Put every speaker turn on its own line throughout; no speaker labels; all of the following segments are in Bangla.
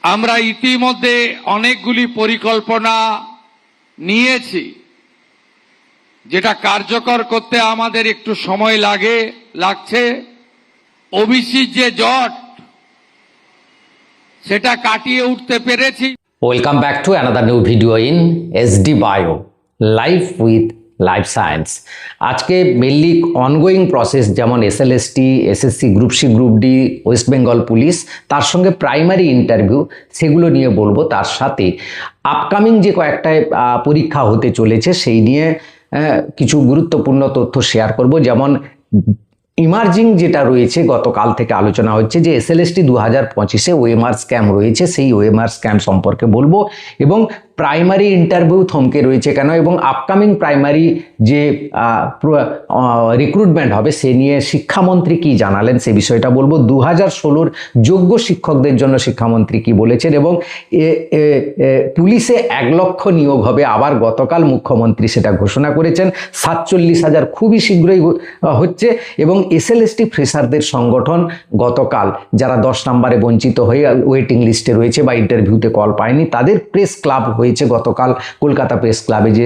আমরা ইতিমধ্যে অনেকগুলি পরিকল্পনা নিয়েছি, যেটা কার্যকর করতে আমাদের একটু সময় লাগছে। ওবিসির যে জট সেটা কাটিয়ে উঠতে পেরেছি।
Welcome back to another new video in SD bio life with life science. আজকে মেনলি অনগোয়িং প্রসেস যেমন SLST, SSC, group C, group D, West Bengal police, তার সঙ্গে প্রাইমারি ইন্টারভিউ, সেগুলো নিয়ে বলবো। তার সাথে আপকামিং যে কয়েকটা পরীক্ষা হতে চলেছে সেই নিয়ে কিছু গুরুত্বপূর্ণ তথ্য শেয়ার করব। যেমন ইমার্জিং যেটা রয়েছে, গতকাল থেকে আলোচনা হচ্ছে যে এসএলএসটি 2025-এ ওএমআর স্ক্যাম রয়েছে, সেই ওএমআর স্ক্যাম সম্পর্কে বলবো এবং প্রাইমারি ইন্টারভিউ থমকে রয়েছে কেন এবং আপকামিং প্রাইমারি যে রিক্রুটমেন্ট হবে সে নিয়ে শিক্ষামন্ত্রী কি জানালেন সে বিষয়টা বলবো। 2016-র যোগ্য শিক্ষকদের জন্য শিক্ষামন্ত্রী কি বলেছেন এবং পুলিশে 1 লক্ষ নিয়োগ হবে, আবার গতকাল মুখ্যমন্ত্রী সেটা ঘোষণা করেছেন। 47,000 খুবই শীঘ্রই হচ্ছে। এবং এসএলএসটি ফ্রেশারদের সংগঠন গতকাল যারা 10 নম্বরে বঞ্চিত হয়ে ওয়েটিং লিস্টে রয়েছে বা ইন্টারভিউতে কল পায়নি, তাদের প্রেস ক্লাব হয়েছে গতকাল কলকাতা প্রেস ক্লাবে যে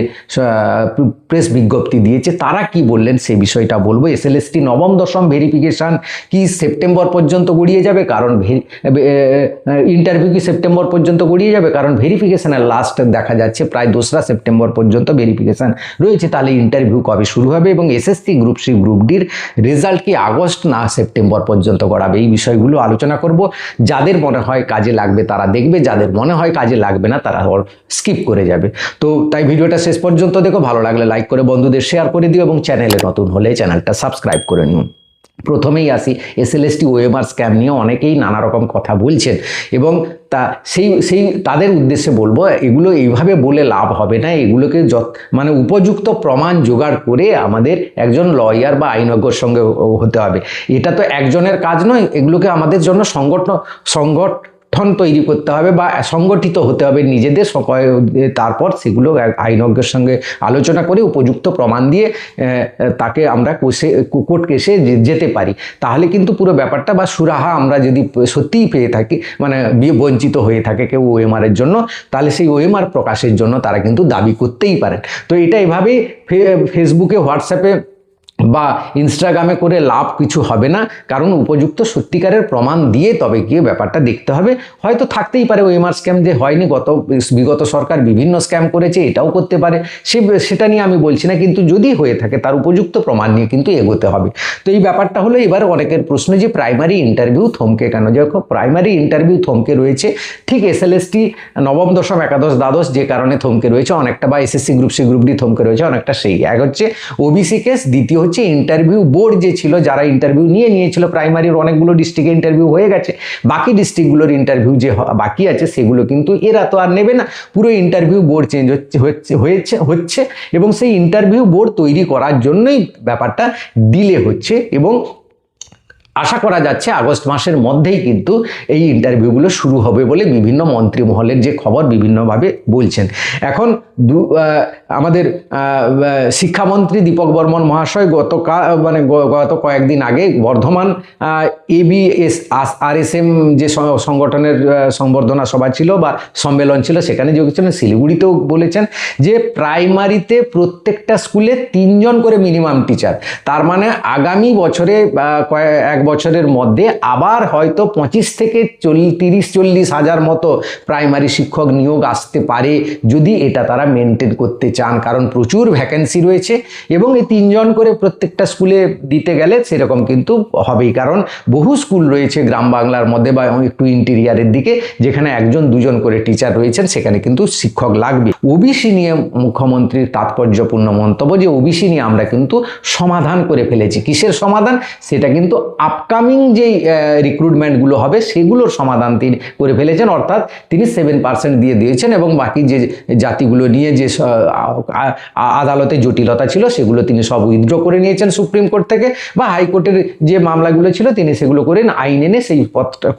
প্রেস বিজ্ঞপ্তি দিয়েছে, তারা কি বললেন সেই বিষয়টা বলবো। এসএলএসটি নবম দশম ভেরিফিকেশন কি সেপ্টেম্বর পর্যন্ত গড়িয়ে যাবে, কারণ ইন্টারভিউ কি সেপ্টেম্বর পর্যন্ত গড়িয়ে যাবে, কারণ ভেরিফিকেশনের লাস্ট দেখা যাচ্ছে প্রায় 2রা সেপ্টেম্বর পর্যন্ত ভেরিফিকেশন রয়েছে। তাহলে ইন্টারভিউ কবে শুরু হবে এবং এসএসসি, গ্রুপ সি, গ্রুপ ডির রেজাল্ট কি আগস্ট না সেপ্টেম্বর পর্যন্ত গড়াবে, এই বিষয়গুলো আলোচনা করব। যাদের মনে হয় কাজে লাগবে তারা দেখবে, যাদের মনে হয় কাজে লাগবে না তারা স্কিপ করে যাবে। তো তাই ভিডিওটা শেষ পর্যন্ত দেখো, ভালো লাগলে লাইক করে বন্ধুদের শেয়ার করে দিও এবং চ্যানেলে নতুন হলে চ্যানেলটা সাবস্ক্রাইব করে নিন। প্রথমেই আসি এসএলএসটি ওএমআর স্ক্যাম নিয়ে অনেকেই নানা রকম কথা বলছেন এবং সেই তাদের উদ্দেশ্যে বলবো, এগুলো এইভাবে বলে লাভ হবে না। এগুলোকে মানে উপযুক্ত প্রমাণ জোগাড় করে আমাদের একজন লয়ার বা আইনজ্ঞর সঙ্গে হতে হবে। এটা তো একজনের কাজ নয়, এগুলোকে আমাদের জন্য সংগঠন তৈরি করতে হবে বা সংগঠিত হতে হবে নিজেদের, তারপর সেগুলো আইনজ্ঞের সঙ্গে আলোচনা করে উপযুক্ত প্রমাণ দিয়ে তাকে আমরা কোর্ট কেসে যেতে পারি। তাহলে কিন্তু পুরো ব্যাপারটা বা সুরাহা আমরা যদি সত্যিই পেয়ে থাকি, মানে বঞ্চিত হয়ে থাকে কেউ ওএমআরের জন্য, তাহলে সেই ওএমআর প্রকাশের জন্য তারা কিন্তু দাবি করতেই পারেন। তো এটা এভাবেই ফেসবুকে, হোয়াটসঅ্যাপে বা ইনস্টাগ্রামে করে লাভ কিছু হবে না, কারণ উপযুক্ত সত্যিকারের প্রমাণ দিয়ে তবে গিয়ে ব্যাপারটা দেখতে হবে। হয়তো থাকতেই পারে ওএমআর স্ক্যাম যে হয়নি, বিগত সরকার বিভিন্ন স্ক্যাম করেছে, এটাও করতে পারে, সেটা নিয়ে আমি বলছি না, কিন্তু যদি হয়ে থাকে তার উপযুক্ত প্রমাণ নিয়ে কিন্তু এগোতে হবে। তো এই ব্যাপারটা হলো এবার অনেকের প্রশ্ন যে প্রাইমারি ইন্টারভিউ থমকে কেন। দেখো, প্রাইমারি ইন্টারভিউ থমকে রয়েছে ঠিক এসএলএসটি নবম দশম একাদশ দ্বাদশ যে কারণে থমকে রয়েছে অনেকটা, বা SSC, group C, group D থমকে রয়েছে অনেকটা। সেই এক হচ্ছে ওবিসি কেস, দ্বিতীয় হচ্ছে ইন্টারভিউ বোর্ড যে ছিল, যারা ইন্টারভিউ নিয়েছিল প্রাইমারির অনেকচ্ছে ইন্টারভিউ ইন্টারভিউ হয়ে গেছে, বাকি ডিস্ট্রিক্টগুলোর ইন্টারভিউ যে বাকি আছে সেগুলো কিন্তু এরা তো আর নেবে না। পুরো ইন্টারভিউ বোর্ড চেঞ্জ হচ্ছে এবং সেই ইন্টারভিউ বোর্ড তৈরি করার জন্যই ব্যাপারটা ডিলে হচ্ছে এবং আশা করা যাচ্ছে আগস্ট মাসের মধ্যেই কিন্তু এই ইন্টারভিউগুলো শুরু হবে বলে বিভিন্ন মন্ত্রী মহলের যে খবর বিভিন্নভাবে বলছেন। এখন আমাদের শিক্ষামন্ত্রী দীপক বর্মন মহাশয় গত কয়েকদিন আগে বর্ধমান ABSRSM যে সংগঠনের সংবর্ধনা সভা ছিল বা সম্মেলন ছিল সেখানে যোগেছেন। শিলিগুড়িতেও বলেছেন যে প্রাইমারিতে প্রত্যেকটা স্কুলে 3 জন করে মিনিমাম টিচার, তার মানে আগামী বছরে এক বছরের মধ্যে আবার হয়তো 25 থেকে 30-40 হাজার মতো প্রাইমারি শিক্ষক নিয়োগ আসতে পারে যদি এটা তারা মেনটেন করতে চান, কারণ প্রচুর ভ্যাকেন্সি রয়েছে এবং এই 3 জন করে প্রত্যেকটা স্কুলে দিতে গেলে সেরকম কিন্তু হবেই, কারণ বহু স্কুল রয়েছে গ্রাম বাংলার মধ্যে বা একটু ইন্টেরিয়ারের দিকে যেখানে 1-2 জন করে টিচার রয়েছেন, সেখানে কিন্তু শিক্ষক লাগবে। ওবিসি নিয়ে মুখ্যমন্ত্রীর তাৎপর্যপূর্ণ মন্তব্য যে ওবিসি নিয়ে আমরা কিন্তু সমাধান করে ফেলেছি। কিসের সমাধান? সেটা কিন্তু আপকামিং যেই রিক্রুটমেন্টগুলো হবে সেগুলোর সমাধান তিনি করে ফেলেছেন, অর্থাৎ তিনি 7% দিয়ে দিয়েছেন এবং বাকি যে জাতিগুলো নিয়ে যে আদালতে জটিলতা ছিল সেগুলো তিনি সব উইথড্র করে নিয়েছেন সুপ্রিম কোর্ট থেকে, বা হাইকোর্টের যে মামলাগুলো ছিল তিনি সেগুলো করে আইন এনে সেই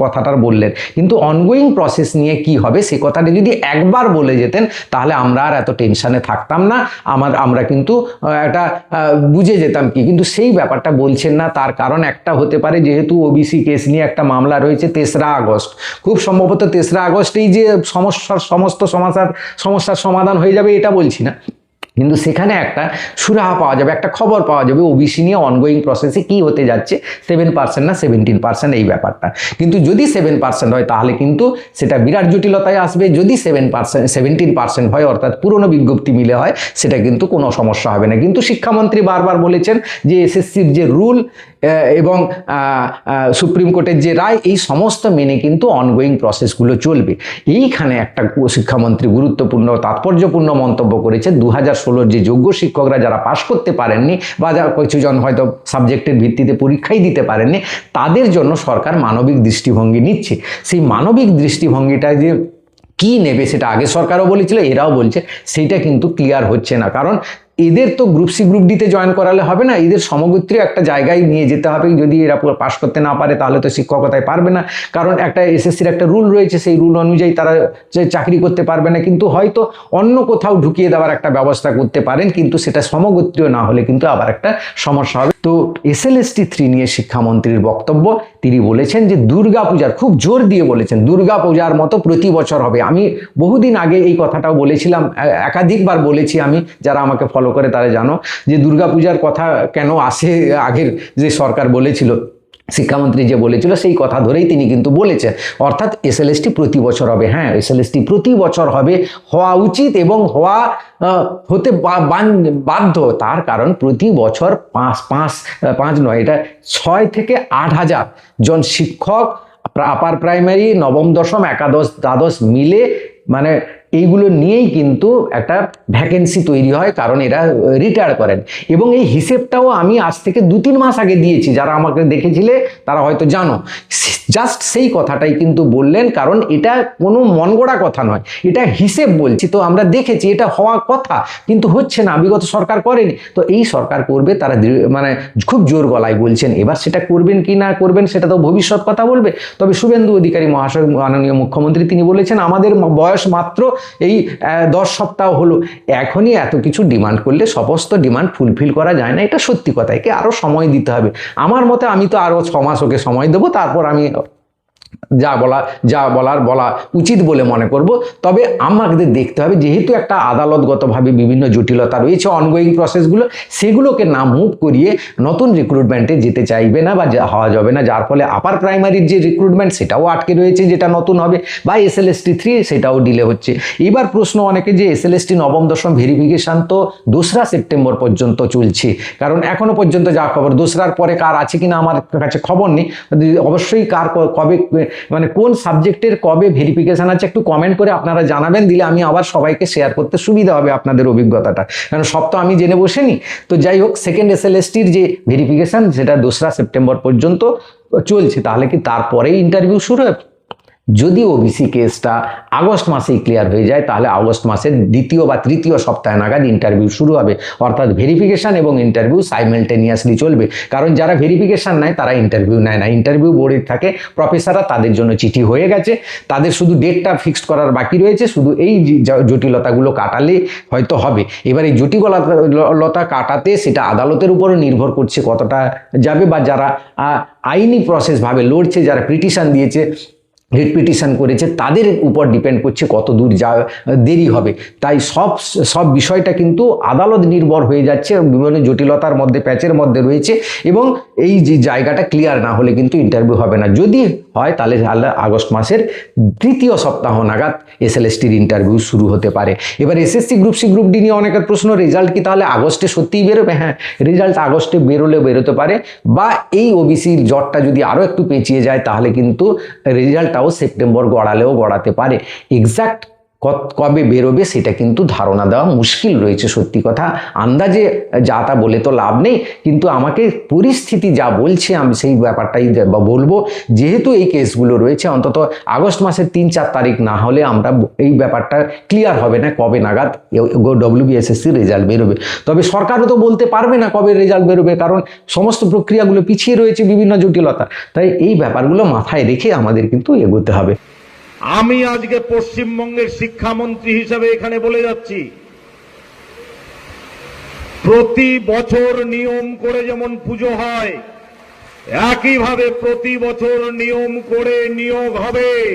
কথাটা বললেন। কিন্তু অনগোয়িং প্রসেস নিয়ে কি হবে সে কথাটা যদি একবার বলে যেতেন তাহলে আমরা আর এত টেনশনে থাকতাম না, আমরা কিন্তু এটা বুঝে যেতাম কি, কিন্তু সেই ব্যাপারটা বলছেন না। তার কারণ একটা হতে পারে, যেহেতু ওবিসি কেস নিয়ে একটা মামলা রয়েছে 3রা আগস্ট, খুব সম্ভবত 3রা আগস্টেই যে সমস্ত সমস্যার সমাধান হয়ে যাবে এটা বলছি না, কিন্তু সেখানে একটা সুরাহা পাওয়া যাবে, একটা খবর পাওয়া যাবে ওবিসি নিয়ে অনগোয়িং প্রসেসে কি হতে যাচ্ছে, 7% না 17% এই ব্যাপারটা। কিন্তু যদি 7% হয় তাহলে কিন্তু সেটা বিরাট জটিলতায় আসবে। যদি 17% হয়, অর্থাৎ পুরনো বিজ্ঞপ্তি মিলে হয়, সেটা কিন্তু কোনো সমস্যা হবে না। কিন্তু শিক্ষামন্ত্রী বারবার বলেছেন যে এসএসসির যে রুল এবং সুপ্রিম কোর্টের যে রায়, এই সমস্ত মেনে কিন্তু অনগোয়িং প্রসেসগুলো চলবে। এইখানে একটা শিক্ষামন্ত্রী গুরুত্বপূর্ণ তাৎপর্যপূর্ণ মন্তব্য করেছে, 2016 যে যোগ্য শিক্ষকরা যারা পাশ করতে পারেননি বা যারা কিছুজন হয়তো সাবজেক্টের ভিত্তিতে পরীক্ষাই দিতে পারেননি, তাদের জন্য সরকার মানবিক দৃষ্টিভঙ্গি নিচ্ছে। সেই মানবিক দৃষ্টিভঙ্গিটা যে কি নেবে সেটা আগে সরকারও বলেছিল, এরাও বলছে, সেইটা কিন্তু ক্লিয়ার হচ্ছে না। কারণ এদের তো গ্রুপ সি গ্রুপ ডিতে জয়েন করালে হবে না, এদের সমগোত্রীয় একটা জায়গায় নিয়ে যেতে হবে। যদি এরা পাশ করতে না পারে তাহলে তো শিক্ষকতায় পারবে না, কারণ একটা এসএসসির একটা রুল রয়েছে, সেই রুল অনুযায়ী তারা চাকরি করতে পারবে না। কিন্তু হয়তো অন্য কোথাও ঢুকিয়ে দেওয়ার একটা ব্যবস্থা করতে পারেন, কিন্তু সেটা সমগোত্রীয় না হলে কিন্তু আবার একটা সমস্যা হবে। তো SLST 3 নিয়ে শিক্ষামন্ত্রীর বক্তব্য, তিনি বলেছেন যে দুর্গাপূজার, খুব জোর দিয়ে বলেছেন, দুর্গাপূজার মতো প্রতি বছর হবে। আমি বহুদিন আগে এই কথাটাও বলেছিলাম, একাধিকবার বলেছি আমি, যারা আমাকে ফলো করে তারা জানো যে দুর্গাপূজার কথা কেন আসে, আগের যে সরকার বলেছিল, শিক্ষামন্ত্রী যে বলেছিল সেই কথা ধরেই তিনি কিন্তু বলেছেন, অর্থাৎ SLST প্রতি বছর হবে। হ্যাঁ, SLST প্রতি বছর হবে, হওয়া উচিত এবং হতে বাধ্য। তার কারণ প্রতি বছর 5 নয়, এটা 6 থেকে 8 হাজার জন শিক্ষক আপার প্রাইমারি, নবম দশম, একাদশ দ্বাদশ মিলে, মানে এইগুলো নিয়েই কিন্তু একটা ভ্যাকেন্সি তৈরি হয়, কারণ এরা রিটায়ার করেন। এবং এই হিসেবটাও আমি আজ থেকে 2-3 মাস আগে দিয়েছি, যারা আমাকে দেখেছিলে তারা হয়তো জানো। জাস্ট সেই কথাটাই কিন্তু বললেন, কারণ এটা কোনো মন গড়া কথা নয়, এটা হিসেব বলছি। তো আমরা দেখেছি এটা হওয়ার কথা, কিন্তু হচ্ছে না, বিগত সরকার করেনি। তো এই সরকার করবে, তারা মানে খুব জোর গলায় বলছেন। এবার সেটা করবেন কি না করবেন সেটা তো ভবিষ্যৎ কথা বলবে। তবে শুভেন্দু অধিকারী মহাশয়, মাননীয় মুখ্যমন্ত্রী, তিনি বলেছেন আমাদের বয়স মাত্র এই 10 সপ্তাহ হলো, এখনই এত কিছু ডিমান্ড করলে সমস্ত ডিমান্ড ফুলফিল করা যায় না, এটা সত্যি কথা। একে আরো সময় দিতে হবে। আমার মতে আমি তো আরো 6 মাস ওকে সময় দেবো, তারপর আমি যা বলা উচিত বলে মনে করব। তবে আমাদের দেখতে হবে, যেহেতু একটা আদালতগতভাবে বিভিন্ন জটিলতা রয়েছে অনগোয়িং প্রসেসগুলো, সেগুলোকে না মুভ করিয়ে নতুন রিক্রুটমেন্টে যেতে চাইবে না বা হওয়া যাবে না, যার ফলে আপার প্রাইমারির যে রিক্রুটমেন্ট সেটাও আটকে রয়েছে, যেটা নতুন হবে, বা SLST 3 সেটাও ডিলে হচ্ছে। এবার প্রশ্ন অনেকে যে SLST নবম দশম ভেরিফিকেশন তো 2রা সেপ্টেম্বর পর্যন্ত চলছে, কারণ এখনো পর্যন্ত যা খবর 2রার পরে কার আছে কিনা আমার কাছে খবর নেই, অবশ্যই কার কবে, মানে কোন সাবজেক্টের কবে ভেরিফিকেশন আছে একটু কমেন্ট করে আপনারা জানাবেন, দিলে আমি আবার সবাইকে শেয়ার করতে সুবিধা হবে আপনাদের অভিজ্ঞতাটা, কারণ সব তো আমি জেনে বসেনি। তো যাই হোক, সেকেন্ড SLSTর যে ভেরিফিকেশন সেটা 2রা সেপ্টেম্বর পর্যন্ত চলছে। তাহলে কি তারপরেই ইন্টারভিউ শুরু হবে? যদি ওবিসি কেসটা আগস্ট মাসেই ক্লিয়ার হয়ে যায়, তাহলে আগস্ট মাসের 2য় বা 3য় সপ্তাহে নাগাদ ইন্টারভিউ শুরু হবে, অর্থাৎ ভেরিফিকেশন এবং ইন্টারভিউ সাইমেলটেনিয়াসলি চলবে। কারণ যারা ভেরিফিকেশন নেয় তারা ইন্টারভিউ নেয় না, ইন্টারভিউ বোর্ডে থাকে প্রফেসররা, তাদের জন্য চিঠি হয়ে গেছে, তাদের শুধু ডেটটা ফিক্সড করার বাকি রয়েছে, শুধু এই জটিলতাগুলো কাটালে হয়তো হবে। এবার এই জটিলতা কাটাতে সেটা আদালতের উপরও নির্ভর করছে কতটা যাবে, বা যারা আইনি প্রসেসভাবে লড়ছে, যারা পিটিশন দিয়েছে, রিট পিটিশন করেছে, তাদের উপর ডিপেন্ড করছে কত দূর দেরি হবে। তাই সব বিষয়টা কিন্তু আদালত নির্ভর হয়ে যাচ্ছে, বিভিন্ন জটিলতার মধ্যে, প্যাচের মধ্যে রয়েছে, এবং এই যে জায়গাটা ক্লিয়ার না হলে কিন্তু ইন্টারভিউ হবে না। যদি হয় তাহলে আগস্ট মাসের 3য় সপ্তাহ নাগাদ SLSTর ইন্টারভিউ শুরু হতে পারে। এবার SSC group C group D নিয়ে অনেকের প্রশ্ন, রেজাল্ট কি তাহলে আগস্টে সত্যিই বেরোবে? হ্যাঁ, রেজাল্ট আগস্টে বেরোতে পারে, বা এই ওবিসির জটটা যদি আরও একটু পেঁচিয়ে যায় তাহলে কিন্তু রেজাল্টটাও সেপ্টেম্বর গড়াতে পারে। এক্সাক্ট কবে বেরোবে সেটা কিন্তু ধারণা দেওয়া মুশকিল রয়েছে। সত্যি কথা, আন্দাজে যা তা বলে তো লাভ নেই, কিন্তু আমাকে পরিস্থিতি যা বলছে আমি সেই ব্যাপারটাই বলবো। যেহেতু এই কেসগুলো রয়েছে, অন্তত আগস্ট মাসের 3-4 তারিখ না হলে আমরা এই ব্যাপারটা ক্লিয়ার হবে না কবে নাগাদ WBSSC রেজাল্ট বেরোবে। তবে সরকারও তো বলতে পারবে না কবে রেজাল্ট বেরোবে, কারণ সমস্ত প্রক্রিয়াগুলো পিছিয়ে রয়েছে বিভিন্ন জটিলতা। তাই এই ব্যাপারগুলো মাথায় রেখে আমাদের কিন্তু এগোতে হবে।
আমি আজকে পশ্চিমবঙ্গের শিক্ষামন্ত্রী হিসেবে এখানে বলে যাচ্ছি, প্রতি বছর নিয়ম করে যেমন পুজো হয়, একইভাবে প্রতি বছর নিয়ম করে নিয়োগ হবে।